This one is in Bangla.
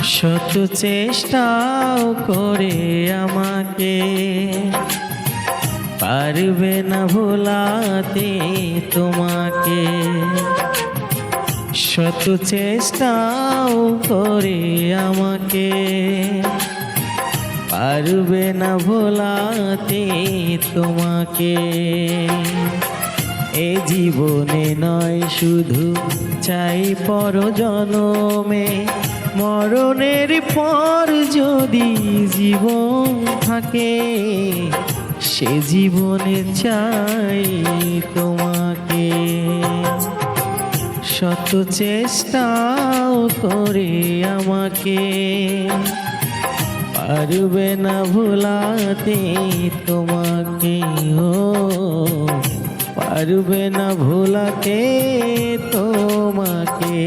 শত চেষ্টাও করে আমাকে পারবে না ভোলাতে তোমাকে। শত চেষ্টাও করে আমাকে পারবে না ভোলাতে তোমাকে। এ জীবনে নয় শুধু চাই পরজনমে, মরণের পর যদি জীবন থাকে সে জীবনে চাই তোমাকে। শত চেষ্টাও করে আমাকে পারবে না ভোলাতে তোমাকে। ও পারবে না ভোলাতে তোমাকে।